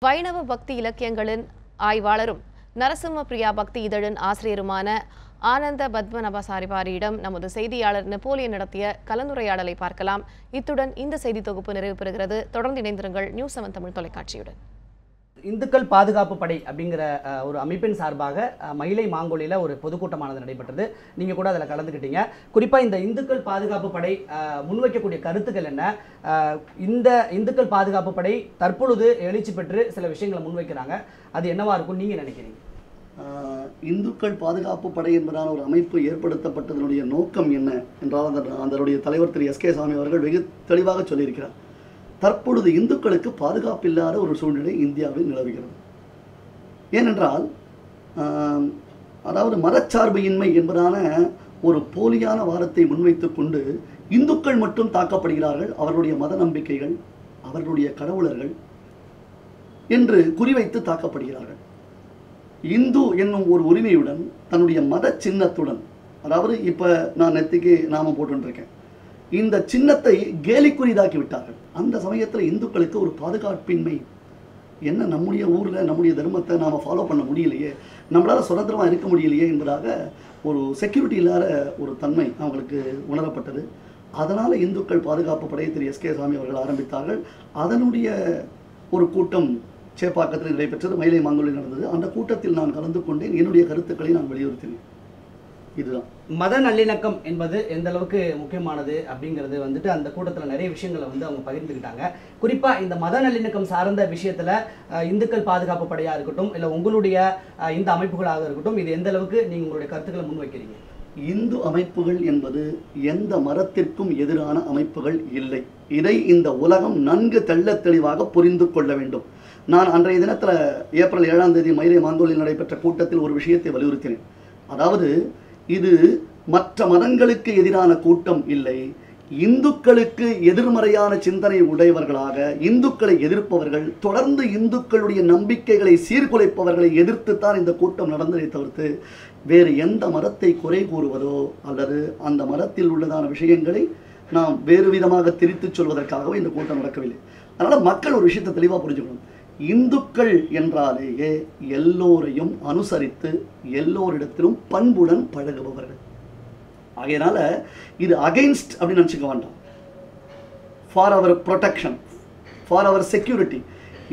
வைணவ பக்தி இலக்கியங்களின் ஆய்வாளரும் நரசிம்ம பிரியா பக்தி இதழின் ஆசிரியருமான ஆனந்த பத்மநாபசாரிபாரியிடம் நமது செய்தியாளர் நெப்போலியன் நடத்திய கலந்துரையாடலை பார்க்கலாம். இத்துடன் இந்த செய்தி தொகுப்பு நிறைவு பெறுகிறது. தொடர்ந்து இணைந்திருங்கள் நியூஸ் 7 தமிழ் தொலைக்காட்சியுடன். இந்துக்கள் பாதுகாப்பு படை அப்படிங்கிற ஒரு அமைப்பின் சார்பாக மயிலை மாங்கோலியில் ஒரு பொதுக்கூட்டமானது நடைபெற்றது. நீங்கள் கூட அதில் கலந்துக்கிட்டீங்க. குறிப்பாக இந்த இந்துக்கள் பாதுகாப்பு படை முன்வைக்கக்கூடிய கருத்துக்கள் என்ன? இந்த இந்துக்கள் பாதுகாப்பு படை தற்பொழுது எழுச்சி பெற்று சில விஷயங்களை முன்வைக்கிறாங்க. அது என்னவா இருக்கும் நீங்கள் நினைக்கிறீங்க? இந்துக்கள் பாதுகாப்பு படை என்பதான ஒரு அமைப்பு ஏற்படுத்தப்பட்டதனுடைய நோக்கம் என்ன என்றால் அதனுடைய தலைவர் திரு எஸ்.கே. சாமி அவர்கள் வெகு தெளிவாக சொல்லியிருக்கிறார். தற்பொழுது இந்துக்களுக்கு பாதுகாப்பு இல்லாத ஒரு சூழ்நிலை இந்தியாவில் நிலவுகிறது. ஏனென்றால் அதாவது மதச்சார்பு இன்மை என்பதான ஒரு போலியான வாதத்தை முன்வைத்து கொண்டு இந்துக்கள் மட்டும் தாக்கப்படுகிறார்கள், அவர்களுடைய மத நம்பிக்கைகள், அவர்களுடைய கடவுளர்கள் என்று குறிவைத்து தாக்கப்படுகிறார்கள். இந்து என்னும் ஒரு உரிமையுடன் தன்னுடைய மத சின்னத்துடன், அதாவது இப்போ நான் நெத்திக்கு நாமம் போட்டுருக்கேன், இந்த சின்னத்தை கேலிக்குறிதாக்கி விட்டார்கள். அந்த சமயத்தில் இந்துக்களுக்கு ஒரு பாதுகாப்பின்மை என்ன, நம்முடைய ஊரில் நம்முடைய தர்மத்தை நாம் ஃபாலோ பண்ண முடியலையே, நம்மளால் சுதந்திரமாக இருக்க முடியலையே என்பதாக ஒரு செக்யூரிட்டி இல்லாத ஒரு தன்மை அவங்களுக்கு உணரப்பட்டது. அதனால் இந்துக்கள் பாதுகாப்பு படையை திரு எஸ்.கே. சாமி அவர்கள் ஆரம்பித்தார்கள். அதனுடைய ஒரு கூட்டம் சேப்பாக்கத்தில் நடைபெற்றது, மயிலை மாங்கோலில் நடந்தது. அந்த கூட்டத்தில் நான் கலந்து கொண்டேன். என்னுடைய கருத்துக்களை நான் வலியுறுத்தினேன். இதுதான் மத நல்லிணக்கம் என்பது எந்த அளவுக்கு முக்கியமானது அப்படிங்கிறது அந்த கூட்டத்தில் நிறைய விஷயங்களை அவங்க பகிர்ந்துக்கிட்டாங்க. குறிப்பாக இந்த மத நல்லிணக்கம் சார்ந்த விஷயத்தில் இந்துக்கள் பாதுகாப்பு படையாக இருக்கட்டும், இல்லை உங்களுடைய இந்த அமைப்புகளாக இருக்கட்டும், இது எந்த அளவுக்கு நீங்கள் உங்களுடைய கருத்துக்களை முன்வைக்கிறீங்க? இந்து அமைப்புகள் என்பது எந்த மதத்திற்கும் எதிரான அமைப்புகள் இல்லை. இதை இந்த உலகம் நன்கு தெள்ளத் தெளிவாக புரிந்து கொள்ள வேண்டும். நான் அன்றைய தினத்தில் ஏப்ரல் 7ஆம் தேதி மயிலை மாங்கோலில் நடைபெற்ற கூட்டத்தில் ஒரு விஷயத்தை வலியுறுத்தினேன். அதாவது இது மற்ற மதங்களுக்கு எதிரான கூட்டம் இல்லை, இந்துக்களுக்கு எதிர்மறையான சிந்தனை உடையவர்களாக இந்துக்களை எதிர்ப்பவர்கள், தொடர்ந்து இந்துக்களுடைய நம்பிக்கைகளை சீர்குலைப்பவர்களை எதிர்த்துத்தான் இந்த கூட்டம் நடந்ததை தவிர்த்து வேறு எந்த மதத்தை குறை கூறுவதோ அல்லது அந்த மதத்தில் உள்ளதான விஷயங்களை நாம் வேறு விதமாக திரித்துச் சொல்வதற்காகவே இந்த கூட்டம் நடக்கவில்லை. அதனால் மக்கள் ஒரு விஷயத்தை தெளிவாக புரிஞ்சுக்கணும். இந்துக்கள் என்றாலேயே எல்லோரையும் அனுசரித்து எல்லோரிடத்திலும் பண்புடன் பழகுபவர்கள். ஆகையினால இது அகைன்ஸ்ட் அப்படின்னு நினச்சிக்க வேண்டாம். For our protection, for our security,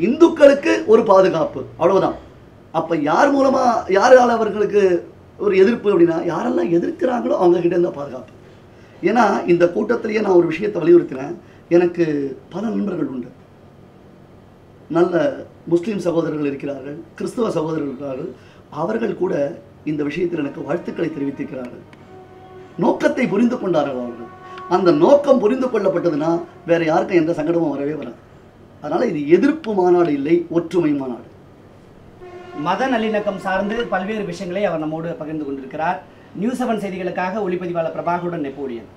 இந்துக்களுக்கு ஒரு பாதுகாப்பு, அவ்வளவுதான். அப்போ யார் மூலமாக யாரால் அவர்களுக்கு ஒரு எதிர்ப்பு அப்படின்னா, யாரெல்லாம் எதிர்க்கிறாங்களோ அவங்க கிட்ட இருந்த பாதுகாப்பு. ஏன்னா இந்த கூட்டத்திலேயே நான் ஒரு விஷயத்தை வலியுறுத்தினேன். எனக்கு பல நண்பர்கள் உண்டு, நல்ல முஸ்லீம் சகோதரர்கள் இருக்கிறார்கள், கிறிஸ்தவ சகோதரர்கள் இருக்கிறார்கள். அவர்கள் கூட இந்த விஷயத்தில் எனக்கு வாழ்த்துக்களை தெரிவித்திருக்கிறார்கள். நோக்கத்தை புரிந்து கொண்டார்கள் அவர்கள். அந்த நோக்கம் புரிந்து கொள்ளப்பட்டதுன்னா வேற யாருக்கும் எந்த சங்கடமும் வரவே வராது. அதனால் இது எதிர்ப்பு மாநாடு இல்லை, ஒற்றுமை மாநாடு. மத நல்லிணக்கம் சார்ந்து பல்வேறு விஷயங்களை அவர் நம்மோடு பகிர்ந்து கொண்டிருக்கிறார். நியூஸ் 7 செய்திகளுக்காக ஒளிப்பதிவாளர் பிரபாகருடன் நெப்போலியன்.